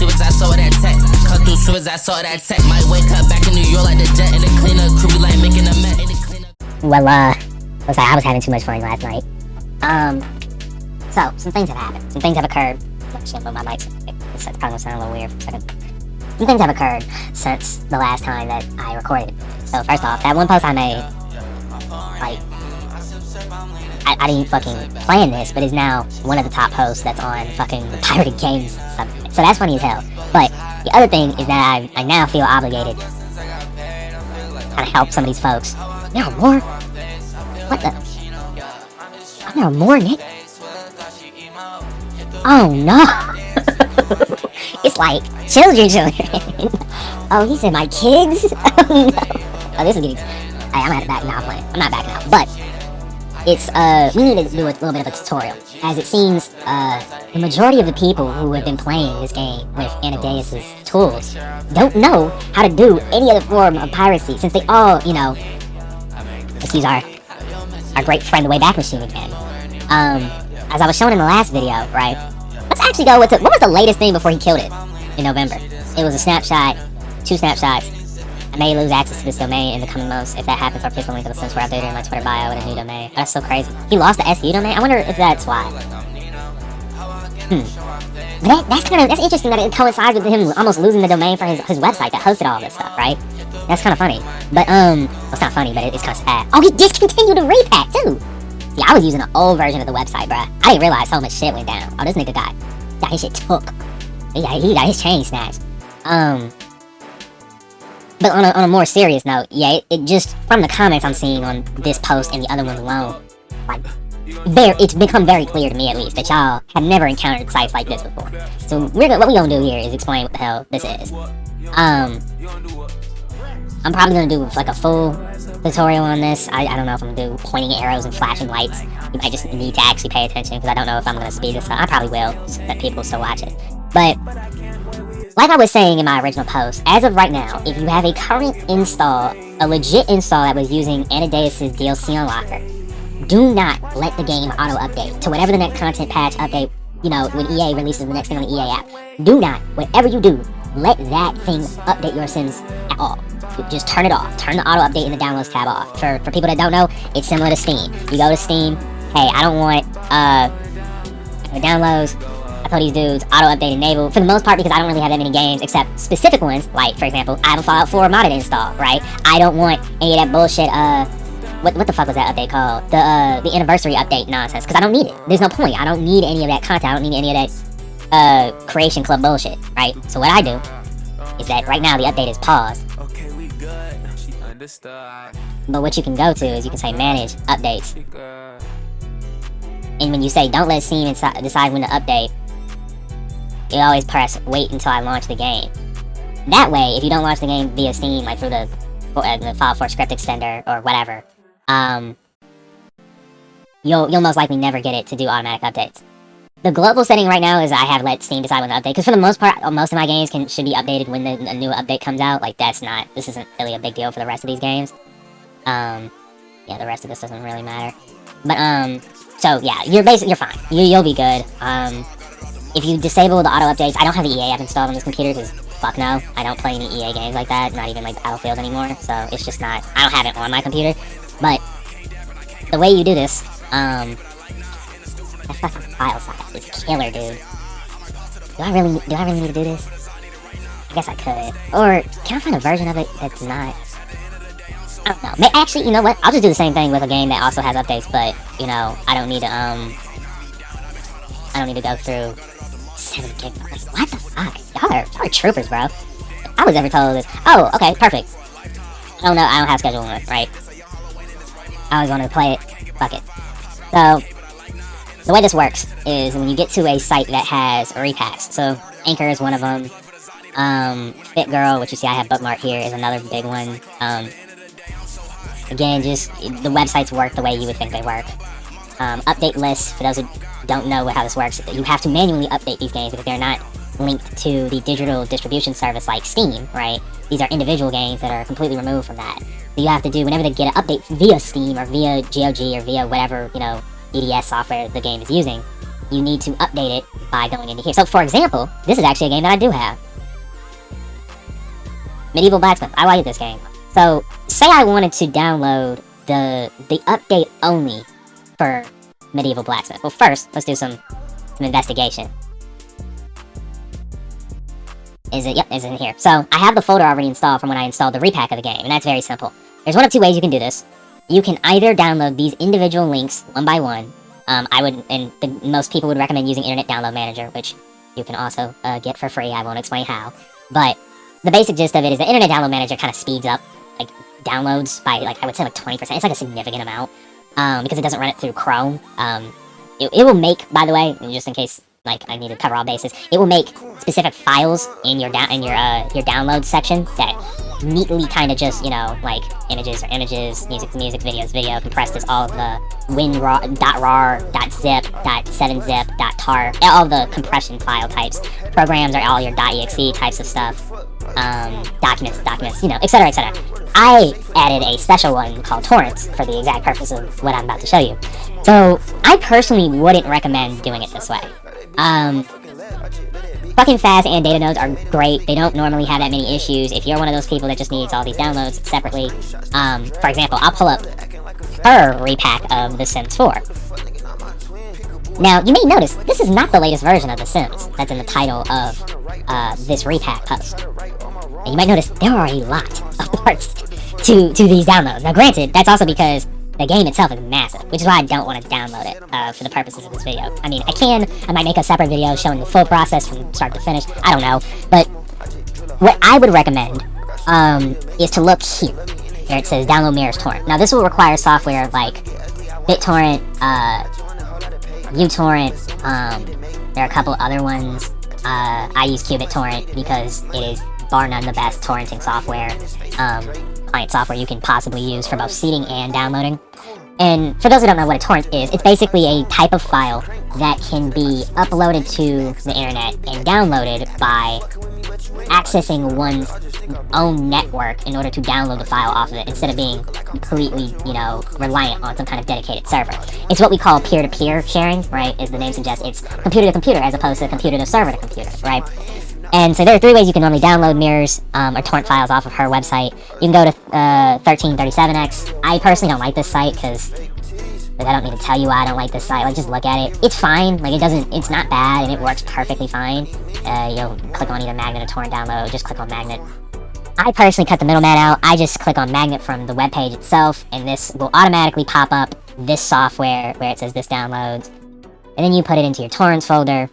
soon as I saw that tech. Cut through soon as I saw that tech. Might wake up back in New York like the jet. And the cleaner crew be like making a mess. Well, I was having too much fun last night. So, some things have happened. Some things have occurred. Shit, but my mic's probably gonna sound a little weird for a second. Some things have occurred since the last time that I recorded. So, first off, that one post I made, like, I didn't fucking plan this, but is now one of the top posts that's on fucking the pirated games subreddit. So that's funny as hell. But the other thing is that I now feel obligated to kind of help some of these folks. There are more? What the? There are more, Nick? Oh no! It's like children. Oh, he said my kids? Oh no. Oh, this is getting... Hey, I'm gonna have to back now playing. I'm not backing out, but it's, we need to do a little bit of a tutorial. As it seems, the majority of the people who have been playing this game with Anadius' tools don't know how to do any other form of piracy, since they all, you know... Let's use our great friend, the Wayback Machine again. As I was showing in the last video, right? Let's actually go with what was the latest thing before he killed it in November? It was a snapshot, 2 snapshots. I may lose access to this domain in the coming months. If that happens, I'll paste the link to the software updater in my Twitter bio with a new domain. That's so crazy. He lost the SU domain? I wonder if that's why. But that's interesting that it coincides with him almost losing the domain for his website that hosted all this stuff, right? That's kind of funny. But, well, it's not funny, but it's kind of sad. Oh, he discontinued the Repack, too! See, I was using an old version of the website, bruh. I didn't realize so much shit went down. Oh, this nigga got his shit took. He got his chain snatched. But on a more serious note, yeah, it just, from the comments I'm seeing on this post and the other ones alone, like, it's become very clear to me, at least, that y'all have never encountered sites like this before. So, what we gonna do here is explain what the hell this is. I'm probably gonna do, like, a full tutorial on this. I don't know if I'm gonna do pointing arrows and flashing lights. You might just need to actually pay attention, because I don't know if I'm gonna speed this up. I probably will, so that people still watch it. But, like I was saying in my original post, as of right now, if you have a current install, a legit install that was using Anadius' DLC unlocker, do not let the game auto-update to whatever the next content patch update, you know, when EA releases the next thing on the EA app. Do not, whatever you do, let that thing update your sims at all. Just turn it off. Turn the auto-update in the downloads tab off. For people that don't know, it's similar to Steam. You go to Steam, hey, I don't want, the downloads, I told these dudes, auto-update enabled, for the most part, because I don't really have that many games, except specific ones, like, for example, I have a Fallout 4 modded install, right? I don't want any of that bullshit, what the fuck was that update called? The anniversary update nonsense, because I don't need it. There's no point. I don't need any of that content. I don't need any of that, creation club bullshit, right? So what I do is that right now the update is paused. Okay, we good. She understood. But what you can go to is you can say manage updates. And when you say don't let Steam decide when to update, you always press wait until I launch the game. That way, if you don't launch the game via Steam, like through the Fallout 4 script extender or whatever, you'll most likely never get it to do automatic updates. The global setting right now is I have let Steam decide when to update, because for the most part, most of my games should be updated when a new update comes out. Like, this isn't really a big deal for the rest of these games. Yeah, the rest of this doesn't really matter. But, so yeah, you're fine. You'll be good. If you disable the auto updates, I don't have the EA app installed on this computer, because fuck no, I don't play any EA games like that, not even like Battlefield anymore, so it's just not, I don't have it on my computer. But the way you do this, that fucking file size is killer, dude. Do I really need to do this? I guess I could. Or can I find a version of it that's not? I don't know. Actually, you know what? I'll just do the same thing with a game that also has updates, but you know, I don't need to go through 7 gigabytes. What the fuck? Y'all are troopers, bro. If I was ever told this. Oh, okay, perfect. I don't have schedule on it, right? I always wanted to play it. Fuck it. So, the way this works is when you get to a site that has repacks. So, Anchor is one of them. Fit Girl, which you see I have bookmarked here, is another big one. Again, just the websites work the way you would think they work. Update lists, for those who don't know how this works, you have to manually update these games because they're not linked to the digital distribution service like Steam, right? These are individual games that are completely removed from that. So you have to do, whenever they get an update via Steam or via GOG or via whatever, you know, EDS software the game is using, you need to update it by going into here. So, for example, this is actually a game that I do have. Medieval Blacksmith. I like this game. So, say I wanted to download the update only for Medieval Blacksmith. Well, first, let's do some investigation. Is it? Yep, it's in here. So, I have the folder already installed from when I installed the repack of the game, and that's very simple. There's one of two ways you can do this. You can either download these individual links one by one. Most people would recommend using Internet Download Manager, which you can also get for free. I won't explain how. But the basic gist of it is the Internet Download Manager kind of speeds up like downloads by like I would say like 20%. It's like a significant amount because it doesn't run it through Chrome. It will make, by the way, just in case like I need to cover all bases, it will make specific files in your download section that neatly kind of just, you know, like images are images, music to music, videos video, compressed as all of the .rar, .zip, .7zip, .tar, all the compression file types. Programs are all your .exe types of stuff. Documents, you know, etc, etc. I added a special one called torrents for the exact purpose of what I'm about to show you. So, I personally wouldn't recommend doing it this way. Fucking fast and data nodes are great. They don't normally have that many issues. If you're one of those people that just needs all these downloads separately, for example, I'll pull up her repack of The Sims 4. Now, you may notice, this is not the latest version of The Sims that's in the title of this repack post. And you might notice there are a lot of parts to these downloads. Now, granted, that's also because the game itself is massive, which is why I don't want to download it for the purposes of this video. I mean, I might make a separate video showing the full process from start to finish. I don't know. But what I would recommend is to look here, where it says Download Mirrors Torrent. Now, this will require software like BitTorrent, uTorrent, there are a couple other ones. I use QBitTorrent because it is bar none the best torrenting software, client software you can possibly use for both seeding and downloading. And for those who don't know what a torrent is, it's basically a type of file that can be uploaded to the internet and downloaded by accessing one's own network in order to download the file off of it instead of being completely, you know, reliant on some kind of dedicated server. It's what we call peer-to-peer sharing, right? As the name suggests, it's computer to computer as opposed to computer to server to computer, right? And so there are three ways you can normally download mirrors or torrent files off of her website. You can go to 1337x. I personally don't like this site because I don't need to tell you why I don't like this site. Like, just look at it. It's fine. Like, it's not bad, and it works perfectly fine. You'll click on either magnet or torrent download. Just click on magnet. I personally cut the middleman out. I just click on magnet from the web page itself, and this will automatically pop up this software where it says this downloads. And then you put it into your torrents folder,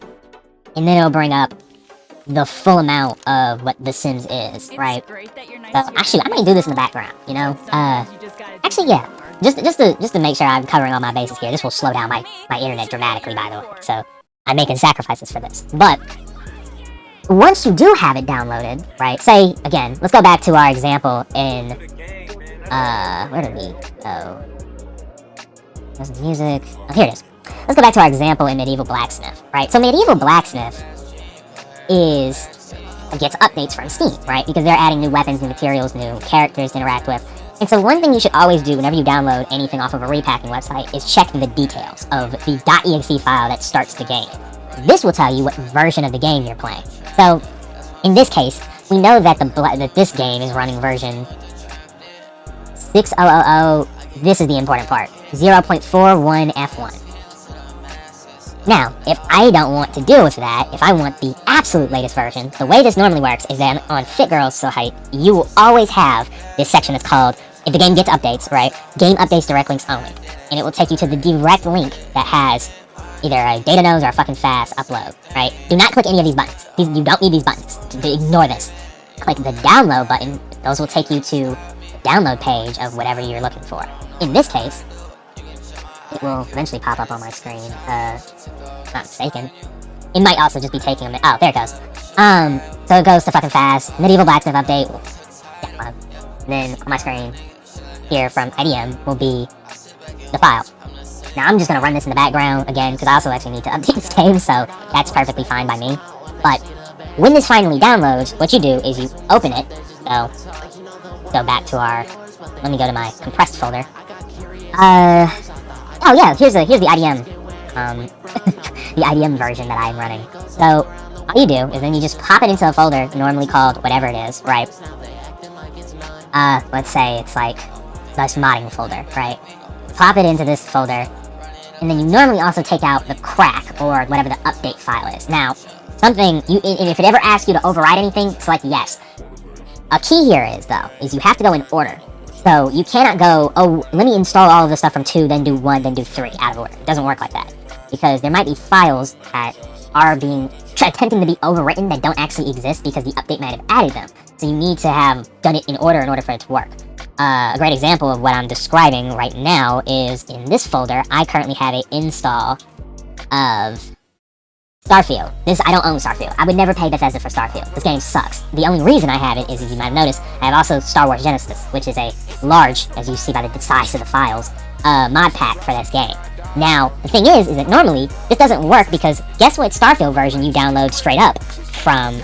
and then it'll bring up the full amount of what The Sims is, right? So actually, I might do this in the background, you know? Actually, yeah. Just to make sure I'm covering all my bases here. This will slow down my internet dramatically, by the way. So I'm making sacrifices for this. But once you do have it downloaded, right? Say again, let's go back to our example in where did we go? There's the music. Oh, here it is. Let's go back to our example in Medieval Blacksmith, right? So Medieval Blacksmith gets updates from Steam, right? Because they're adding new weapons, new materials, new characters to interact with. And so one thing you should always do whenever you download anything off of a repacking website is check the details of the .exe file that starts the game. This will tell you what version of the game you're playing. So in this case, we know that that this game is running version 6000. This is the important part. 0.41F1. Now, if I don't want to deal with that, if I want the absolute latest version, the way this normally works is that on FitGirl's site, you will always have this section that's called, if the game gets updates, right, game updates direct links only. And it will take you to the direct link that has either a data nodes or a fucking fast upload, right? Do not click any of these buttons. You don't need these buttons. Ignore this. Click the download button. Those will take you to the download page of whatever you're looking for. In this case, it will eventually pop up on my screen, if I'm not mistaken. It might also just be taking a minute. Oh, there it goes. So it goes to fucking fast. Medieval Blacksmith update. Download. Then on my screen, here from IDM will be the file. Now I'm just gonna run this in the background again, because I also actually need to update this game, so that's perfectly fine by me. But when this finally downloads, what you do is you open it. So, go back to our, let me go to my compressed folder. Oh yeah, here's the IDM. the IBM version that I'm running. So all you do is then you just pop it into a folder normally called whatever it is, right? Let's say it's like this modding folder, right? Pop it into this folder, and then you normally also take out the crack or whatever the update file is. Now, and if it ever asks you to override anything, select yes. A key here is you have to go in order. So you cannot go, oh, let me install all of the stuff from 2, then do 1, then do 3 out of order. It doesn't work like that. Because there might be files that are attempting to be overwritten that don't actually exist because the update might have added them. So you need to have done it in order for it to work. A great example of what I'm describing right now is in this folder, I currently have an install of Starfield. I don't own Starfield. I would never pay Bethesda for Starfield. This game sucks. The only reason I have it is, as you might have noticed, I have also Star Wars Genesis, which is a large, as you see by the size of the files, mod pack for this game. Now, the thing is that normally, this doesn't work because guess what Starfield version you download straight up from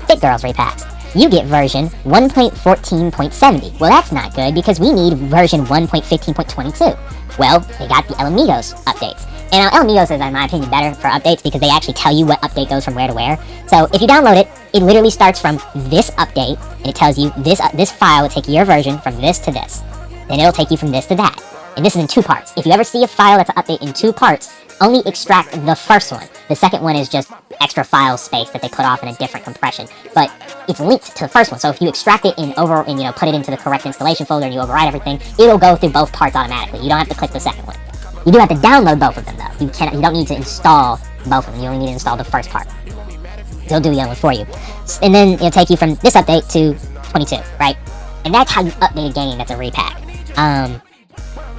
Fit Girls Repacks? You get version 1.14.70. Well, that's not good because we need version 1.15.22. Well, they got the Elamigos updates. And Elamigos is, in my opinion, better for updates because they actually tell you what update goes from where to where. So if you download it, it literally starts from this update, and it tells you this file will take your version from this to this. Then it'll take you from this to that. And this is in 2 parts. If you ever see a file that's an update in 2 parts, only extract the first one. The second one is just extra file space that they put off in a different compression. But it's linked to the first one. So if you extract it and put it into the correct installation folder and you override everything, it'll go through both parts automatically. You don't have to click the second one. You do have to download both of them though. You don't need to install both of them. You only need to install the first part. It'll do the other one for you. And then it'll take you from this update to 22, right? And that's how you update a game that's a repack.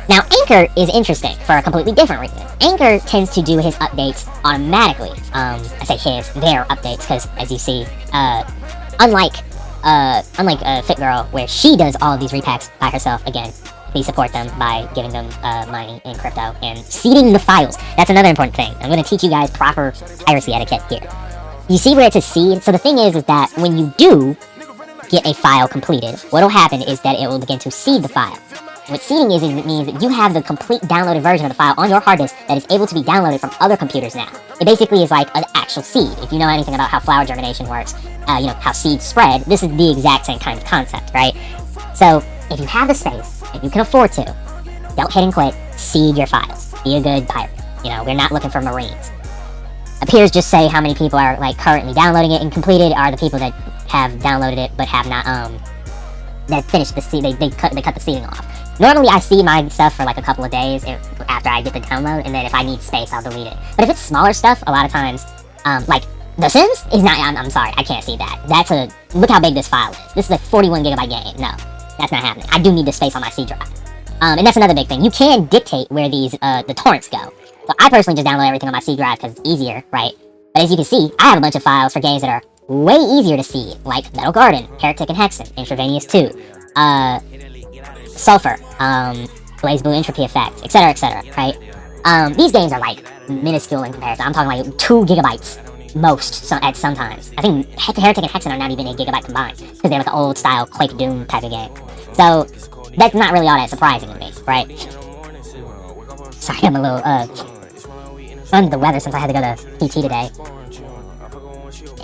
Now, Anchor is interesting for a completely different reason. Anchor tends to do his updates automatically. I say their updates, because as you see, unlike Fit Girl, where she does all of these repacks by herself, again, please support them by giving them money in crypto and seeding the files. That's another important thing. I'm going to teach you guys proper piracy etiquette here. You see where it's a seed? So the thing is that when you do get a file completed, what will happen is that it will begin to seed the file. What seeding is it means that you have the complete downloaded version of the file on your hard disk that is able to be downloaded from other computers now. It basically is like an actual seed. If you know anything about how flower germination works, how seeds spread, this is the exact same kind of concept, right? So if you have the space, if you can afford to, don't hit and quit, seed your files. Be a good pirate. We're not looking for Marines. Appears just say how many people are currently downloading it, and completed are the people that have downloaded it but have not that finished the seed. They cut the seeding off. Normally I see my stuff for a couple of days after I get the download, and then if I need space I'll delete it. But if it's smaller stuff, a lot of times, The Sims is not, I'm sorry, I can't see that. Look how big this file is. This is a 41 gigabyte game. No, that's not happening. I do need the space on my C drive. And that's another big thing. You can dictate where the torrents go. So I personally just download everything on my C drive because it's easier, right? But as you can see, I have a bunch of files for games that are way easier to see, like Metal Garden, Heretic and Hexen, Intravenous 2, Sulfur, Blaze Blue Entropy Effect, etc., right? These games are minuscule in comparison. I'm talking 2 gigabytes most at sometimes. I think Heretic and Hexen are not even a gigabyte combined because they're an old style Quake Doom type of game. So that's not really all that surprising to me, right? Sorry, I'm a little under the weather since I had to go to PT today.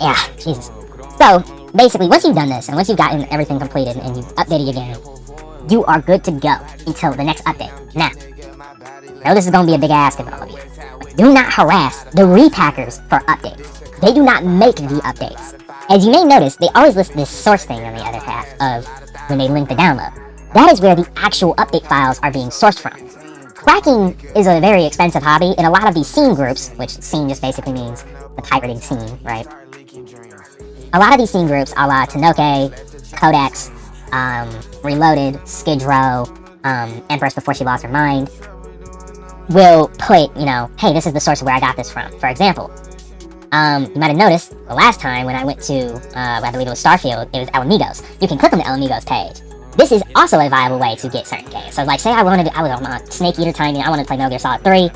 Yeah, Jesus. So basically, once you've done this and once you've gotten everything completed and you've updated your game, you are good to go until the next update. Now, I know this is going to be a big ask of all of you, but do not harass the repackers for updates. They do not make the updates. As you may notice, they always list this source thing on the other half of when they link the download. That is where the actual update files are being sourced from. Cracking is a very expensive hobby, and a lot of these scene groups, which scene just basically means the pirating scene, right? A lot of these scene groups, a la Tanoke, Codex, Reloaded, Skid Row, Empress Before She Lost Her Mind, will put, hey, this is the source of where I got this from. For example, you might have noticed the last time when I went to, I believe it was Starfield, it was Elamigos. You can click on the Elamigos page. This is also a viable way to get certain games. So, say I was on Snake Eater Timing, I wanted to play Metal Gear Solid 3.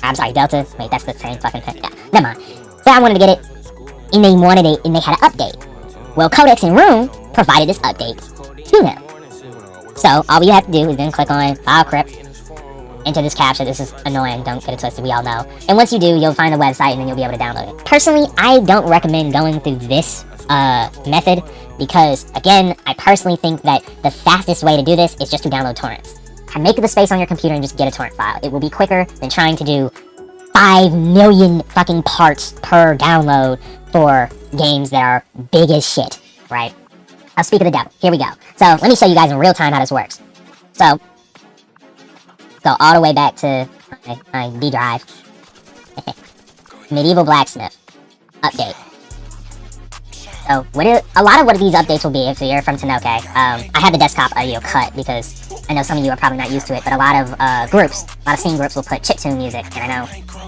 I'm sorry, Delta. Wait, that's the same fucking thing. Yeah, never mind. Say I wanted to get it, and they wanted it, and they had an update. Well, Codex and Room provided this update to them. So, all you have to do is then click on File Crypt, enter this captcha. This is annoying, don't get it twisted, we all know. And once you do, you'll find the website and then you'll be able to download it. Personally, I don't recommend going through this method because, again, I personally think that the fastest way to do this is just to download torrents. Make the space on your computer and just get a torrent file. It will be quicker than trying to do 5 million fucking parts per download for games that are big as shit, right? I'll speak of the devil. Here we go. So let me show you guys in real time how this works. So go all the way back to my D drive. Medieval Blacksmith update. So a lot of what these updates will be, if you're from Tanoke, I had the desktop audio cut because I know some of you are probably not used to it, but a lot of scene groups will put chiptune music, and I know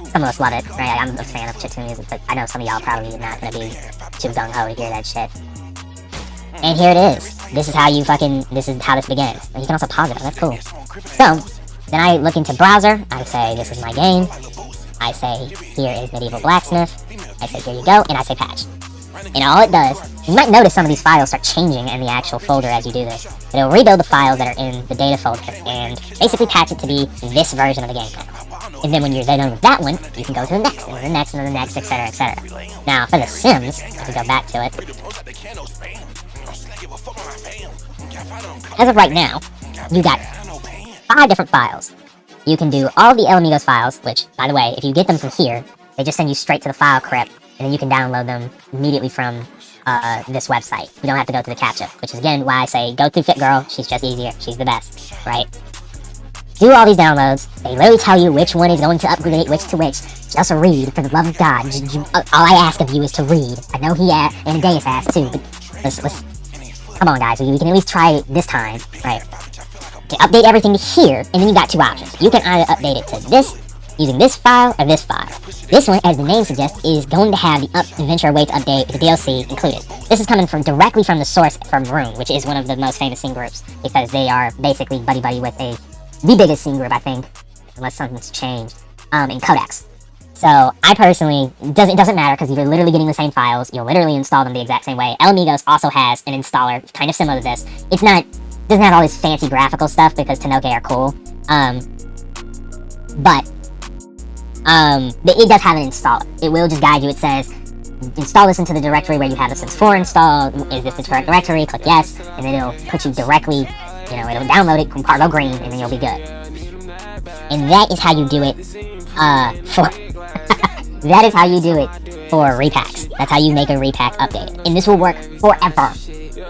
some of us love it, right? I'm a fan of chiptune music, but I know some of y'all probably not gonna be too gung-ho to hear that shit. And here it is. This is how this begins. And you can also pause it, that's cool. So, then I look into browser, I say, this is my game. I say, here is Medieval Blacksmith. I say, here you go, and I say patch. And all it does, you might notice some of these files start changing in the actual folder as you do this. But it'll rebuild the files that are in the data folder and basically patch it to be this version of the game now. And then when you're done with that one, you can go to the next, and the next, and the next, etc., etc. Now, for The Sims, if we go back to it, as of right now, you got 5 different files. You can do all the El Amigos files, which, by the way, if you get them from here, they just send you straight to the file crypt, and then you can download them immediately from this website. You don't have to go through the captcha, which is, again, why I say go through Fit Girl. She's just easier. She's the best, right? Do all these downloads. They literally tell you which one is going to upgrade which to which. Just read, for the love of God. All I ask of you is to read. I know Anadius asked too, but let's come on, guys. We can at least try it this time, right? To update everything to here, and then you got 2 options. You can either update it to this, using this file, or this file. This one, as the name suggests, is going to have the Adventure Awaits update with the DLC included. This is coming directly from the source from Room, which is one of the most famous scene groups, because they are basically buddy-buddy with the biggest scene group, I think, unless something's changed, in Codex. So, I personally, it doesn't matter, because you're literally getting the same files, you'll literally install them the exact same way. El Amigos also has an installer, kind of similar to this. Doesn't have all this fancy graphical stuff, because Tanoke are cool, but it does have an installer. It will just guide you. It says, install this into the directory where you have the Sims 4 installed. Is this the correct directory? Click yes, and then it'll put you directly, it'll download it, cargo green, and then you'll be good. And that is how you do it, that is how you do it for repacks. That's how you make a repack update. And this will work forever.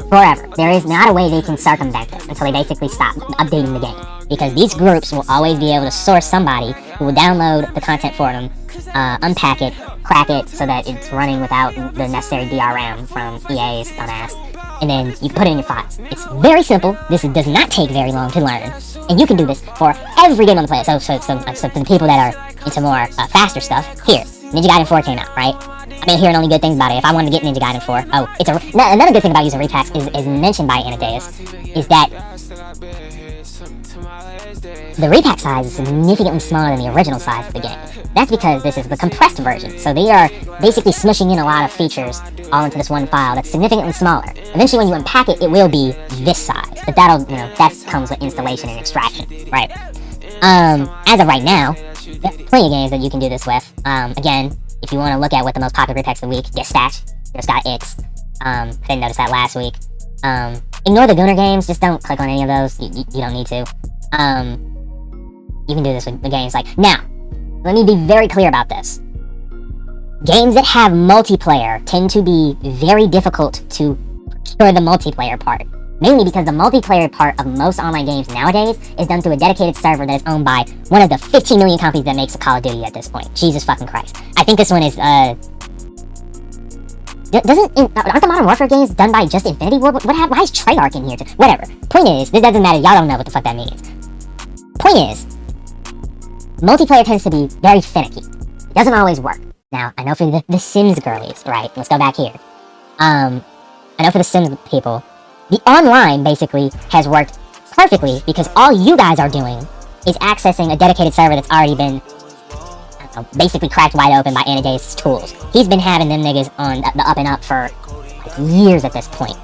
Forever. There is not a way they can circumvent this until they basically stop updating the game. Because these groups will always be able to source somebody who will download the content for them, unpack it, crack it so that it's running without the necessary DRM from EA's dumbass, and then you put it in your files. It's very simple. This does not take very long to learn, and you can do this for every game on the planet. So for the people that are into more faster stuff, here, Ninja Gaiden 4 came out, right? I've been hearing only good things about it. If I wanted to get Ninja Gaiden 4, another good thing about using repacks is mentioned by Anadius, is that the repack size is significantly smaller than the original size of the game. That's because this is the compressed version, so they are basically smushing in a lot of features all into this one file that's significantly smaller. Eventually, when you unpack it, it will be this size, but that comes with installation and extraction, right? As of right now, there's plenty of games that you can do this with. Again, if you want to look at what the most popular repacks of the week, Dispatch, just got X. I didn't notice that last week. Ignore the Gunner games, just don't click on any of those, you don't need to. You can do this with the games now, let me be very clear about this. Games that have multiplayer tend to be very difficult to secure the multiplayer part. Mainly because the multiplayer part of most online games nowadays is done through a dedicated server that is owned by one of the 15 million companies that makes a Call of Duty at this point. Jesus fucking Christ. I think this one is, aren't the Modern Warfare games done by just Infinity Ward? Why is Treyarch in here too? Whatever. Point is, this doesn't matter, y'all don't know what the fuck that means. Point is, multiplayer tends to be very finicky. It doesn't always work. Now, I know for the Sims girlies, right? Let's go back here. I know for the Sims people, the online basically has worked perfectly because all you guys are doing is accessing a dedicated server that's already been basically cracked wide open by Anadius' tools. He's been having them niggas on the up and up for years at this point.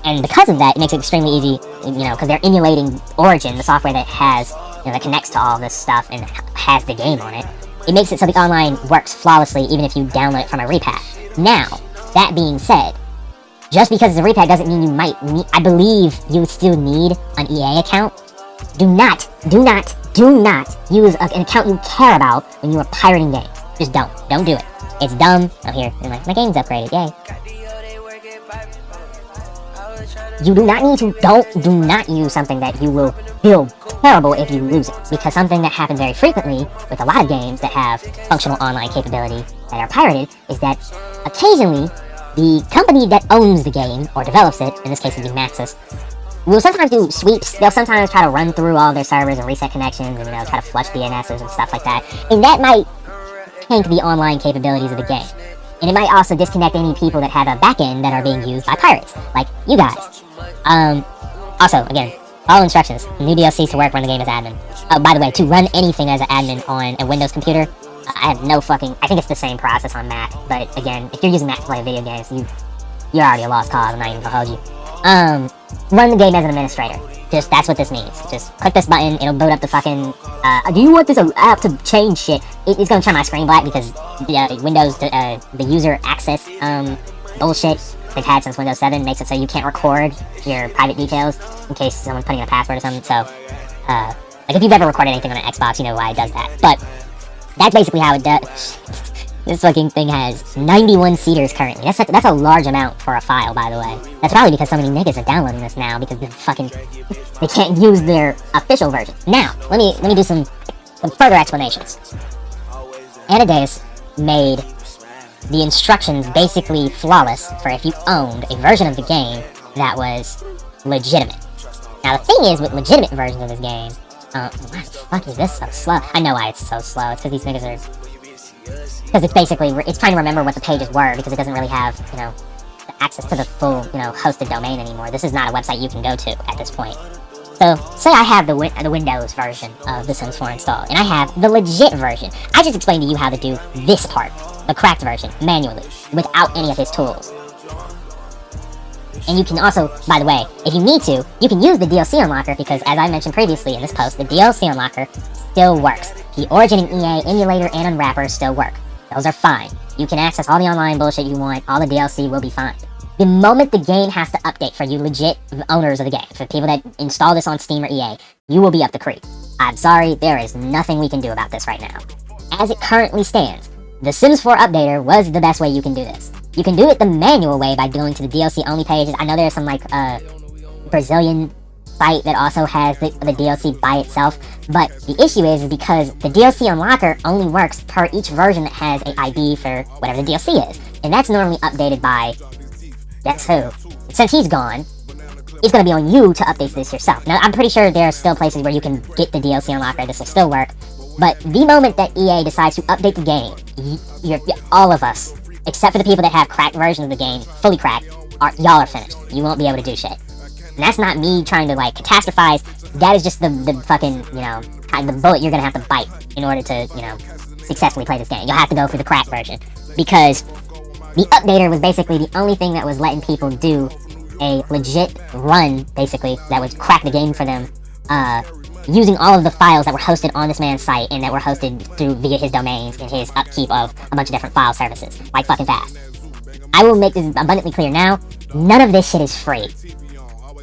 And because of that, it makes it extremely easy, because they're emulating Origin, the software that has that connects to all this stuff and has the game on it. It makes it so the online works flawlessly even if you download it from a repack. Now, that being said, just because it's a repack doesn't mean you might need, I believe you would still need an EA account. Do not use an account you care about when you are pirating games. Just don't do it. It's dumb. Oh, here, and my game's upgraded, yay. You do not need to, do not use something that you will feel terrible if you lose it. Because something that happens very frequently with a lot of games that have functional online capability that are pirated is that occasionally the company that owns the game, or develops it, in this case it would be Maxis, will sometimes do sweeps. They'll sometimes try to run through all their servers and reset connections and, try to flush DNSs and stuff like that. And that might tank the online capabilities of the game. And it might also disconnect any people that have a backend that are being used by pirates, like you guys. Also, again, follow instructions. New DLCs to work when the game is admin. By the way, to run anything as an admin on a Windows computer, I have no fucking, I think it's the same process on Mac, but again, if you're using Mac to play video games, you're already a lost cause, I'm not even gonna hold you. Run the game as an administrator. That's what this means. Just click this button, it'll boot up the fucking, do you want this app to change shit? It's gonna turn my screen black because Windows, the user access, bullshit they've had since Windows 7 makes it so you can't record your private details in case someone's putting in a password or something, so, like if you've ever recorded anything on an Xbox, you know why it does that, but that's basically how it does. This fucking thing has 91 seeders currently. That's a large amount for a file, by the way. That's probably because so many niggas are downloading this now because they can't use their official version. Now, let me do some further explanations. Anadius made the instructions basically flawless for if you owned a version of the game that was legitimate. Now, the thing is with legitimate versions of this game, why the fuck is this so slow? I know why it's so slow. It's because these niggas are... Because it's basically, it's trying to remember what the pages were because it doesn't really have, access to the full, hosted domain anymore. This is not a website you can go to at this point. So, say I have the Windows version of The Sims 4 installed, and I have the legit version. I just explained to you how to do this part, the cracked version, manually, without any of his tools. And you can also, by the way, if you need to, you can use the DLC unlocker because, as I mentioned previously in this post, the DLC unlocker still works. The Origin and EA emulator and unwrapper still work. Those are fine. You can access all the online bullshit you want, all the DLC will be fine. The moment the game has to update for you legit owners of the game, for people that install this on Steam or EA, you will be up the creek. I'm sorry, there is nothing we can do about this right now. As it currently stands, the Sims 4 updater was the best way you can do this. You can do it the manual way by going to the DLC only pages. I know there's some Brazilian site that also has the DLC by itself, but the issue is because the DLC unlocker only works per each version that has an ID for whatever the DLC is, and that's normally updated by, guess who? Since he's gone, it's going to be on you to update this yourself. Now, I'm pretty sure there are still places where you can get the DLC unlocker, this will still work, but the moment that EA decides to update the game, all of us, except for the people that have cracked versions of the game, fully cracked, y'all are finished. You won't be able to do shit. And that's not me trying to, catastrophize. That is just the fucking, the bullet you're gonna have to bite in order to, successfully play this game. You'll have to go for the cracked version. Because the updater was basically the only thing that was letting people do a legit run, basically, that would crack the game for them, using all of the files that were hosted on this man's site and that were hosted via his domains and his upkeep of a bunch of different file services, like fucking fast. I will make this abundantly clear now, none of this shit is free.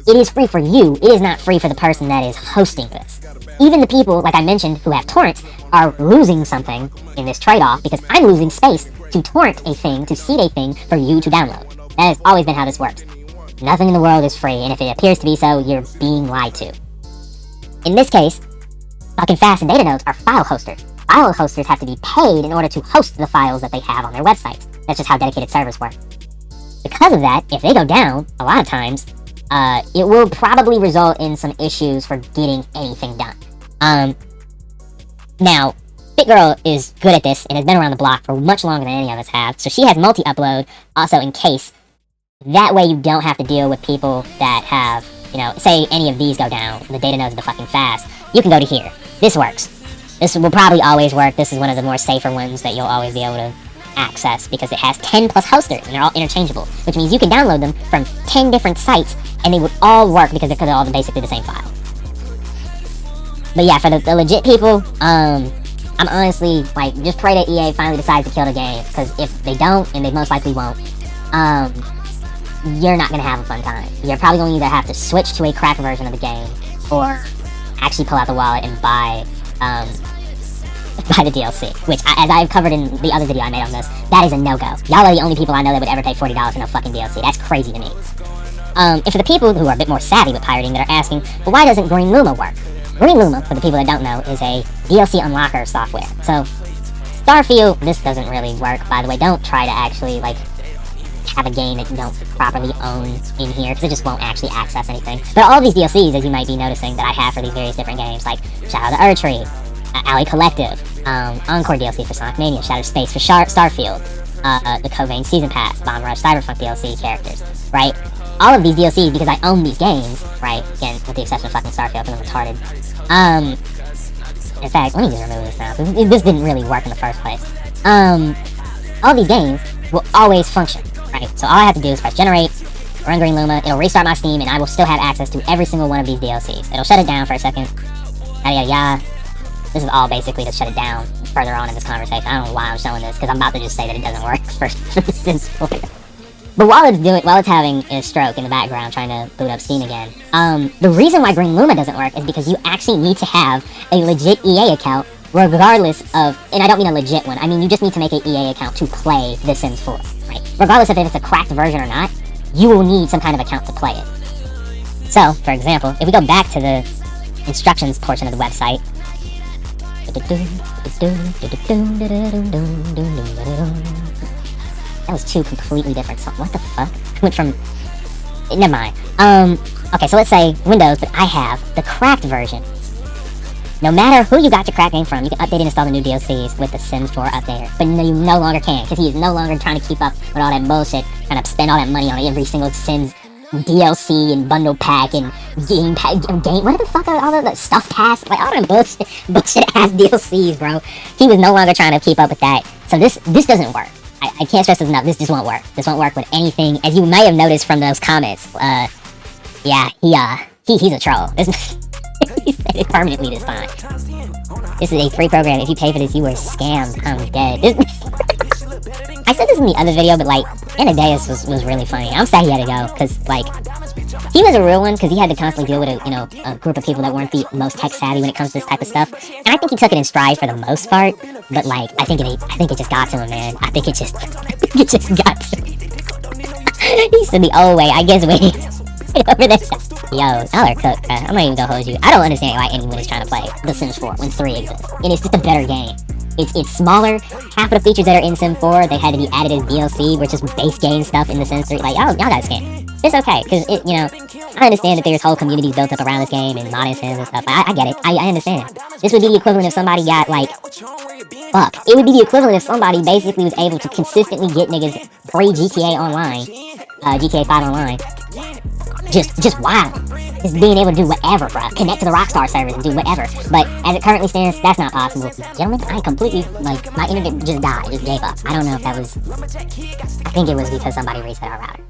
It is free for you, it is not free for the person that is hosting this. Even the people, like I mentioned, who have torrents, are losing something in this trade-off because I'm losing space to torrent a thing, to seed a thing for you to download. That has always been how this works. Nothing in the world is free, and if it appears to be so, you're being lied to. In this case, fucking Fast and Data Nodes are file hosters. File hosters have to be paid in order to host the files that they have on their websites. That's just how dedicated servers work. Because of that, if they go down, a lot of times, it will probably result in some issues for getting anything done. Now, FitGirl is good at this and has been around the block for much longer than any of us have, so she has multi-upload also in case. That way you don't have to deal with people that have, say any of these go down, the data nodes are the fucking fast, you can go to here. This works. This will probably always work. This is one of the more safer ones that you'll always be able to access because it has 10 plus hosters and they're all interchangeable, which means you can download them from 10 different sites and they would all work because they're all basically the same file. But yeah, for the legit people, I'm honestly, like, just pray that EA finally decides to kill the game, because if they don't, and they most likely won't, you're not going to have a fun time. You're probably going to either have to switch to a cracked version of the game, or actually pull out the wallet and buy the DLC, which, as I've covered in the other video I made on this, that is a no-go. Y'all are the only people I know that would ever pay $40 for no fucking DLC. That's crazy to me. And for the people who are a bit more savvy with pirating that are asking, well, why doesn't Green Luma work? Green Luma, for the people that don't know, is a DLC unlocker software. So, Starfield, this doesn't really work, by the way. Don't try to actually, like, have a game that you don't properly own in here, because it just won't actually access anything. But all these DLCs, as you might be noticing, that I have for these various different games, like Shadow of the Erdtree, Alley Collective, Encore DLC for Sonic Mania, Shattered Space for Starfield, the Covain Season Pass, Bomb Rush, Cyberpunk DLC characters, right? All of these DLCs, because I own these games, right? Again, with the exception of fucking Starfield, because I'm retarded. In fact, let me just remove this now, because this didn't really work in the first place. All these games will always function, right? So all I have to do is press generate, run Green Luma, it'll restart my Steam, and I will still have access to every single one of these DLCs. It'll shut it down for a second, yada yada yada. This is all basically to shut it down further on in this conversation. I don't know why I'm showing this, because I'm about to just say that it doesn't work for the Sims 4. But while it's having a stroke in the background trying to boot up Steam again, the reason why Green Luma doesn't work is because you actually need to have a legit EA account, regardless of, and I don't mean a legit one, I mean you just need to make an EA account to play The Sims 4, right? Regardless of if it's a cracked version or not, you will need some kind of account to play it. So, for example, if we go back to the instructions portion of the website, that was two completely different songs. What the fuck? Went from... Never mind. Okay, so let's say Windows, but I have the cracked version. No matter who you got your cracked game from, you can update and install the new DLCs with the Sims 4 updater. But no, you no longer can, because he is no longer trying to keep up with all that bullshit, trying to spend all that money on every single Sims DLC and bundle pack and game pack, what the fuck are all the stuff pass? Like, all them bullshit ass DLCs, bro. He was no longer trying to keep up with that. So this doesn't work. I can't stress this enough. This just won't work. This won't work with anything. As you may have noticed from those comments, yeah, he's a troll. He said it permanently this time. This is a free program. If you pay for this, you were scammed. I'm dead. I said this in the other video, but like, Anadius was really funny. I'm sad he had to go, because like, he was a real one, because he had to constantly deal with a group of people that weren't the most tech savvy when it comes to this type of stuff. And I think he took it in stride for the most part, but like, I think it just got to him, man. I think it just got to him. He said the old way, I guess we over there. Yo, y'all are cooked, man. I'm not even gonna hold you. I don't understand why anyone is trying to play The Sims 4 when 3 exists. And it's just a better game. It's smaller. Half of the features that are in Sim 4, they had to be added as DLC, which is base game stuff in the Sims 3. Like, y'all got scammed. It's okay, because I understand that there's whole communities built up around this game and modding Sims and stuff. I get it. I understand. This would be the equivalent if somebody got, like, fuck. It would be the equivalent if somebody basically was able to consistently get niggas free GTA Online, GTA 5 Online. Just wild. Just being able to do whatever, bruh. Connect to the Rockstar servers and do whatever. But as it currently stands, that's not possible. Gentlemen, I completely, like, my internet just died. Just gave up. I don't know if that was... I think it was because somebody reset our router.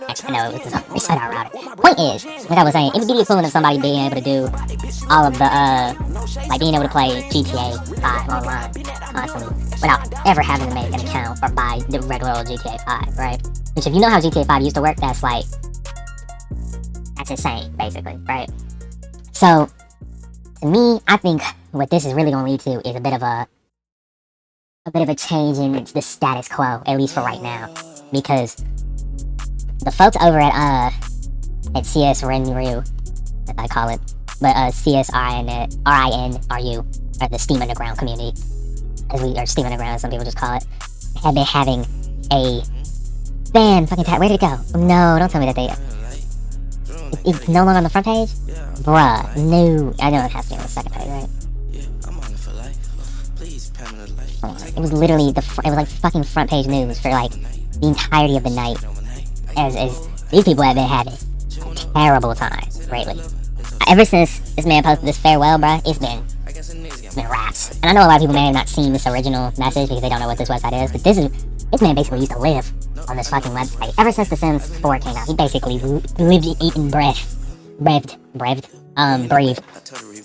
Actually, no, it was reset our router. Point is, like I was saying, it would be the equivalent of somebody being able to do all of the, like, being able to play GTA 5 online constantly without ever having to make an account or buy the regular old GTA 5, right? Which, if you know how GTA 5 used to work, that's like... that's insane, basically, right? So, to me, I think what this is really going to lead to is a bit of a change in the status quo, at least for right now. Because the folks over at CS Renru, as I call it, but CSRINRU, or the Steam Underground community, or Steam Underground as some people just call it, have been having a ban fucking tag. Where did it go? No, don't tell me that it's no longer on the front page? Bruh, no. I know it has to be on the second page, right? It was literally it was like fucking front page news for like the entirety of the night. As these people have been having a terrible time, greatly. Ever since this man posted this farewell, bruh, it's been raps. And I know a lot of people may have not seen this original message because they don't know what this website is, but this man basically used to live on this fucking website. Ever since The Sims 4 came out, he basically lived eating breath breathed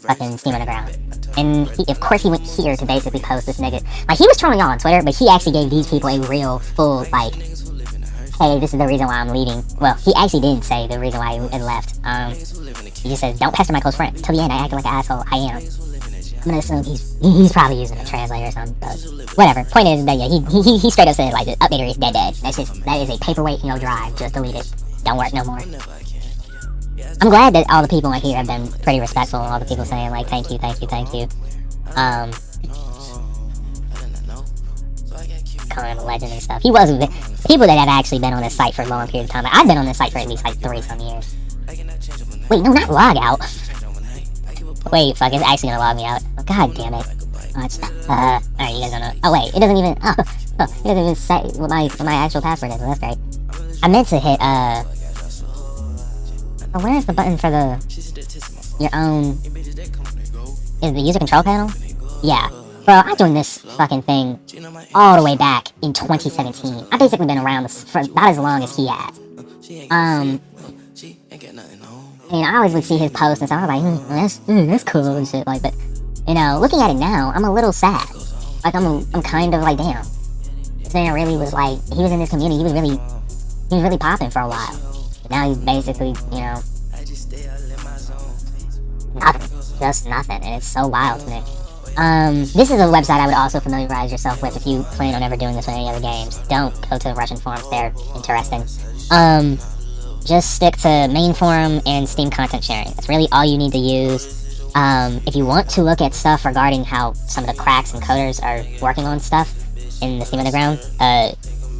fucking Steam Underground. And of course he went here to basically post this nigga. Like, he was trolling y'all on Twitter, but he actually gave these people a real, full, like, hey, this is the reason why I'm leaving. Well, he actually didn't say the reason why he left. He just says, don't pester my close friends. Till the end, I acted like an asshole. I am. I'm gonna assume he's probably using a translator or something, but whatever. Point is that, yeah, he straight up said, like, the updater is dead. That is a paperweight in your drive. Just delete it. Don't work no more. I'm glad that all the people in here have been pretty respectful. All the people saying, like, thank you. Calling him a legend and stuff. He was people that have actually been on this site for a long period of time. Like, I've been on this site for at least like 3-some years. Wait, no, not log out. Wait, fuck, it's actually gonna log me out. Oh, God damn it. Alright, you guys don't know. Oh wait, it doesn't even. It doesn't even say what my actual password is. Well, that's great. I meant to hit Oh, where is the button for your own? Is the user control panel? Yeah. Bro, I joined this fucking thing all the way back in 2017. I've basically been around for about as long as he has. And I always would see his posts and stuff. I was like, that's cool and shit. Like, but you know, looking at it now, I'm a little sad. Like, I'm kind of like, damn. This man really was like, he was in this community. He was really popping for a while. But now he's basically, you know, nothing, just nothing, and it's so wild to me. This is a website I would also familiarize yourself with if you plan on ever doing this with any other games. Don't go to the Russian forums, they're interesting. Just stick to main forum and Steam content sharing. That's really all you need to use. If you want to look at stuff regarding how some of the cracks and coders are working on stuff in the Steam Underground,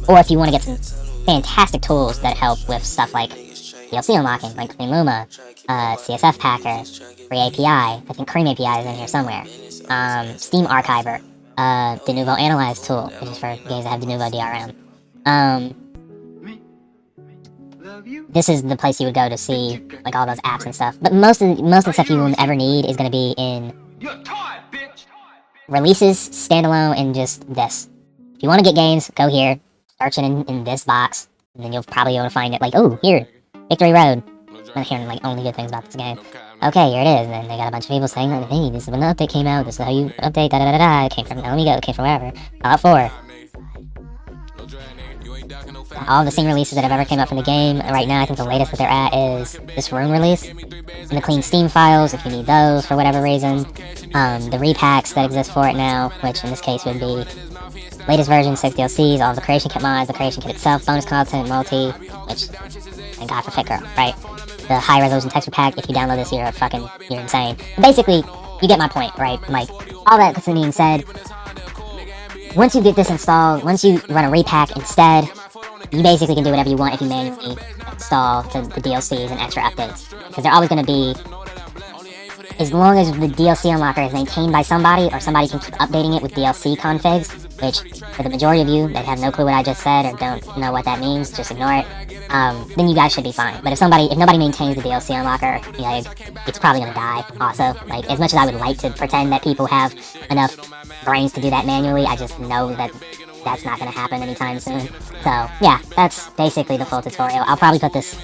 or if you want to get some fantastic tools that help with stuff like DLC unlocking, like Imma, CSF Packer, Free API, I think Cream API is in here somewhere, Steam Archiver, De Nouveau Analyze tool, which is for games that have De Nouveau DRM. This is the place you would go to see like all those apps and stuff. But most of the stuff you will ever need is going to be in releases, standalone, and just this. If you want to get games, go here, search it in this box, and then you'll probably be able to find it. Like, oh, here, Victory Road. I'm hearing like only good things about this game. Okay, here it is. And then they got a bunch of people saying, like, hey, this is when the update came out. This is how you update. Da da da da. It came from Amigo. It came from wherever. Fallout 4. All the single releases that have ever came out from the game. Right now, I think the latest that they're at is this Room release. And the clean Steam files, if you need those for whatever reason. The repacks that exist for it now, which in this case would be latest version, 6 DLCs, all the creation kit mods, the creation kit itself, bonus content, multi, which, thank God for Fit Girl, right? The high resolution texture pack, if you download this, you're insane. Basically, you get my point, right? Like, all that being said, once you get this installed, once you run a repack instead, you basically can do whatever you want if you manually install the DLCs and extra updates. Because they're always going to be, as long as the DLC unlocker is maintained by somebody, or somebody can keep updating it with DLC configs, which, for the majority of you that have no clue what I just said, or don't know what that means, just ignore it, then you guys should be fine. But if nobody maintains the DLC unlocker, yeah, it's probably going to die also. Like, as much as I would like to pretend that people have enough brains to do that manually, I just know that that's not going to happen anytime soon. So, yeah, that's basically the full tutorial. I'll probably put this,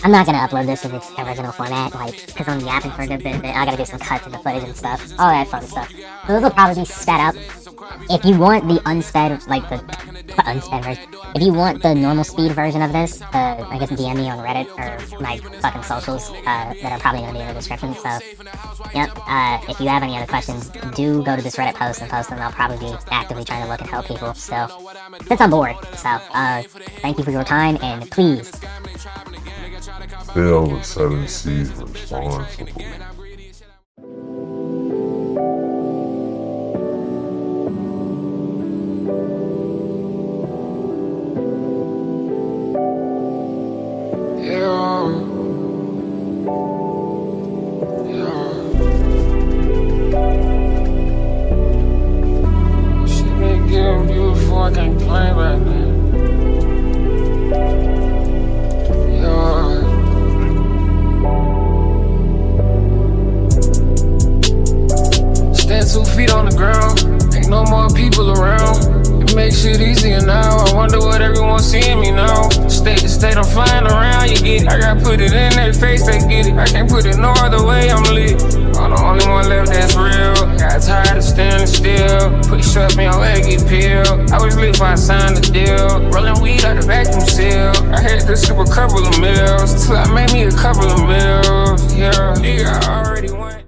I'm not going to upload this in its original format, like, because I'm yapping for a good bit of it. I got to do some cuts in the footage and stuff, all that fun stuff. So this will probably be sped up. If you want the unsped, like the unsped version, if you want the normal speed version of this, I guess DM me on Reddit or my fucking socials that are probably going to be in the description. So, yep, if you have any other questions, do go to this Reddit post and post them. I'll probably be actively trying to look and help people still, since I'm bored. So, thank you for your time, and please fail the 7 C's responsibly. I can't play right now. Stand 2 feet on the ground, ain't no more people around. It makes it easier now. I wonder what everyone's seeing me now. state to state, I'm flying around, you get it. I got put it in their face, they get it. I can't put it no other way, I'm lit. I'm the only one left that's real. Got tired of standing still. Push up and your leg get peeled. I was lit before I signed the deal. Rolling weed out the vacuum seal. I had to sip a couple of meals till I made me a couple of meals. Yeah, nigga, I already went.